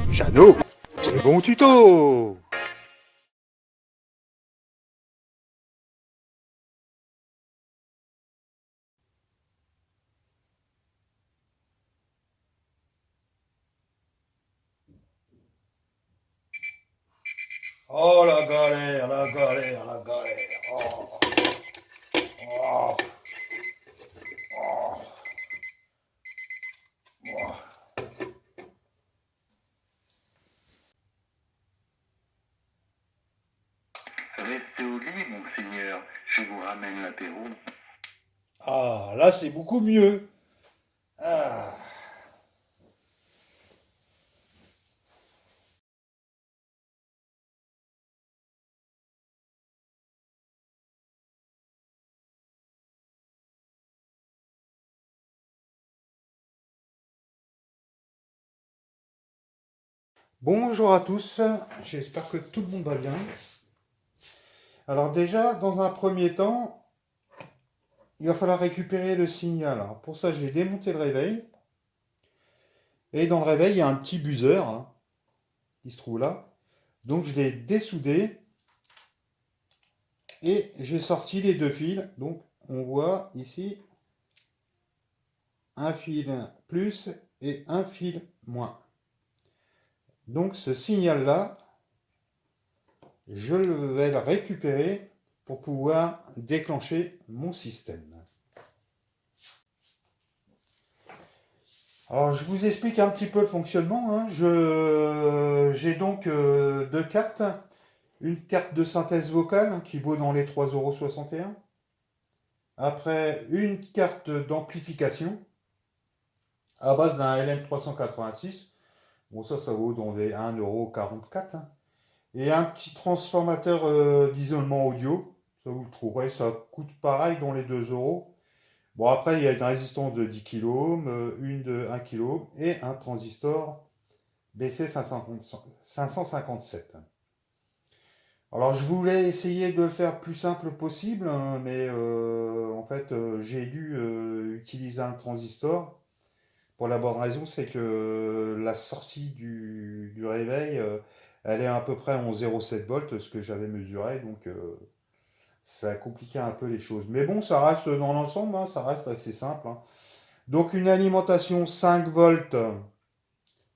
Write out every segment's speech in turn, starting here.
Jeannot, c'est bon tuto! Oh la galère, la galère, la galère. Oh, oh, oh, oh. Restez au lit, monseigneur. Je vous ramène l'apéro. Ah, là c'est beaucoup mieux. Ah. Bonjour à tous, j'espère que tout le monde va bien. Alors déjà, dans un premier temps, il va falloir récupérer le signal. Alors pour ça, j'ai démonté le réveil. Et dans le réveil, il y a un petit buzzer hein, qui se trouve là. Donc je l'ai dessoudé et j'ai sorti les deux fils. Donc on voit ici un fil plus et un fil moins. Donc ce signal-là, je vais le récupérer pour pouvoir déclencher mon système. Alors je vous explique un petit peu le fonctionnement. Hein. J'ai donc deux cartes. Une carte de synthèse vocale hein, qui vaut dans les 3,61 €. Après, une carte d'amplification à base d'un LM386. Bon, ça vaut dans des 1,44 €. Hein. Et un petit transformateur d'isolement audio. Ça vous le trouverez, ça coûte pareil dans les 2 €. Bon, après, il y a une résistance de 10 kΩ, une de 1 kg et un transistor BC557. Alors, je voulais essayer de le faire plus simple possible, hein, mais en fait, j'ai dû utiliser un transistor. Pour la bonne raison, c'est que la sortie du réveil, elle est à peu près en 0,7 volts, ce que j'avais mesuré, donc ça a compliqué un peu les choses. Mais bon, ça reste dans l'ensemble, hein, ça reste assez simple. Hein. Donc une alimentation 5 volts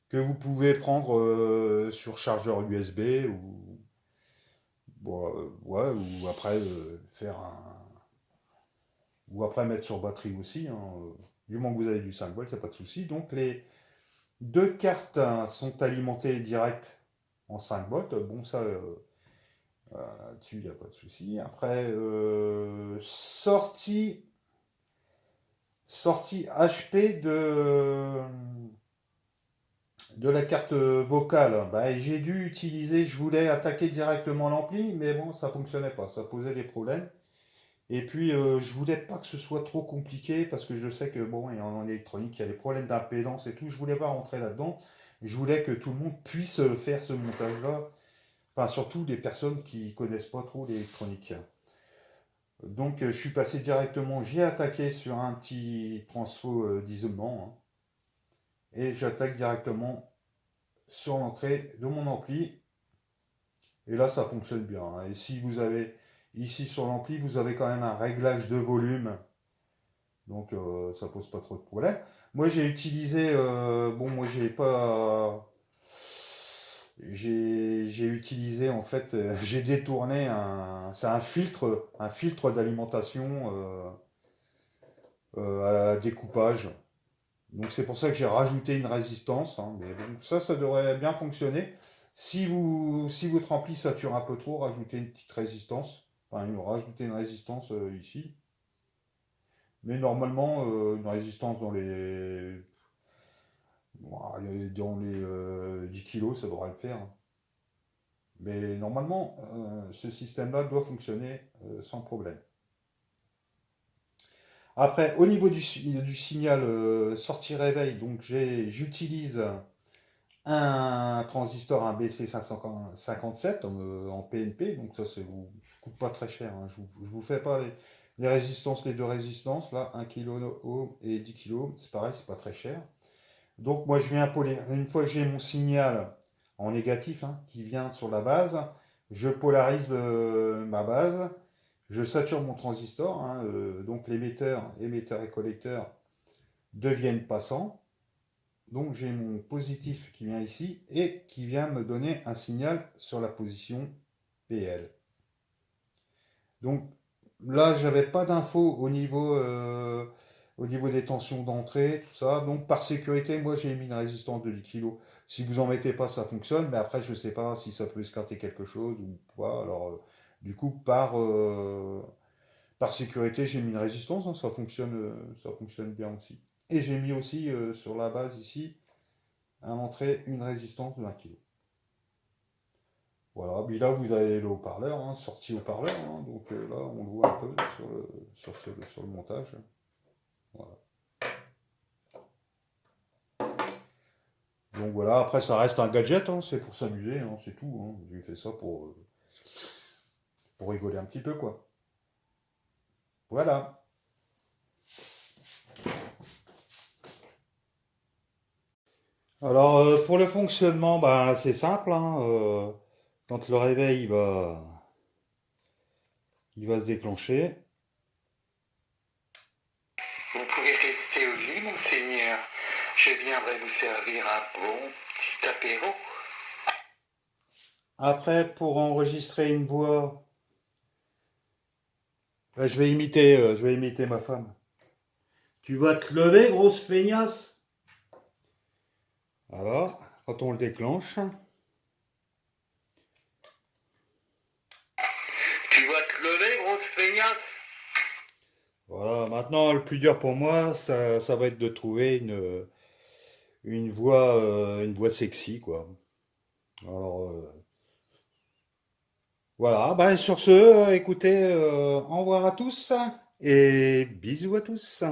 que vous pouvez prendre sur chargeur USB ou, bon, ouais, ou après faire un. Ou après mettre sur batterie aussi. Hein, du moment que vous avez du 5 volts, il n'y a pas de souci. Donc les deux cartes hein, sont alimentées direct en 5 volts. Bon, ça, là-dessus, il n'y a pas de souci. Après, sortie HP de la carte vocale. Bah, j'ai dû utiliser, je voulais attaquer directement l'ampli, mais bon, ça fonctionnait pas, ça posait des problèmes. Et puis, je voulais pas que ce soit trop compliqué parce que je sais que bon, et en électronique, il y a des problèmes d'impédance et tout. Je voulais pas rentrer là-dedans. Je voulais que tout le monde puisse faire ce montage-là. Enfin, surtout des personnes qui connaissent pas trop l'électronique. Donc, je suis passé directement, j'ai attaqué sur un petit transfo d'isolement hein, et j'attaque directement sur l'entrée de mon ampli. Et là, ça fonctionne bien. Hein. Et si vous avez ici sur l'ampli, vous avez quand même un réglage de volume. Donc, ça pose pas trop de problème. Moi, j'ai utilisé. Bon, moi, j'ai pas. J'ai utilisé en fait, j'ai détourné c'est un filtre d'alimentation à découpage. Donc c'est pour ça que j'ai rajouté une résistance. Hein, mais bon, ça devrait bien fonctionner. Si votre ampli sature un peu trop, rajoutez une petite résistance. Enfin, rajoutez une résistance ici. Mais normalement, une résistance dans les 10 kilos, ça devrait le faire. Hein. Mais normalement, ce système-là doit fonctionner sans problème. Après, au niveau du signal sortie-réveil, donc j'utilise un transistor, un BC557 en PNP, donc ça ne vous coûte pas très cher. Hein. Je vous fais pas les résistances, les deux résistances, là, 1 kilo ohm et 10 kilo, c'est pareil, c'est pas très cher. Donc moi je viens une fois que j'ai mon signal en négatif hein, qui vient sur la base, je polarise ma base, je sature mon transistor, hein, donc l'émetteur, émetteur et collecteur deviennent passants. Donc j'ai mon positif qui vient ici et qui vient me donner un signal sur la position PL. Donc là, j'avais pas d'infos au niveau des tensions d'entrée, tout ça. Donc par sécurité, moi j'ai mis une résistance de 10 kg. Si vous en mettez pas, ça fonctionne, mais après je sais pas si ça peut esquinter quelque chose ou pas. Alors du coup, par sécurité, j'ai mis une résistance, hein, ça fonctionne bien aussi. Et j'ai mis aussi sur la base ici, à l'entrée, une résistance de 1 kg. Voilà, puis là vous avez le haut-parleur, hein, sortie haut-parleur, hein, donc là on le voit un peu sur le montage. Voilà. Donc voilà, après ça reste un gadget, hein, c'est pour s'amuser, hein, c'est tout. Hein. J'ai fait ça pour rigoler un petit peu quoi. Voilà. Alors pour le fonctionnement, bah, c'est simple, hein, quand le réveil il va se déclencher. Vous pouvez rester au lit, monseigneur. Je viendrai vous servir un bon petit apéro. Après, pour enregistrer une voix, je vais imiter ma femme. Tu vas te lever, grosse feignasse. Alors, quand on le déclenche, Tu vas te lever, grosse feignasse. voilà. Maintenant, le plus dur pour moi, ça va être de trouver une voix sexy, quoi. Alors, voilà. Bah, sur ce, écoutez, au revoir à tous et bisous à tous.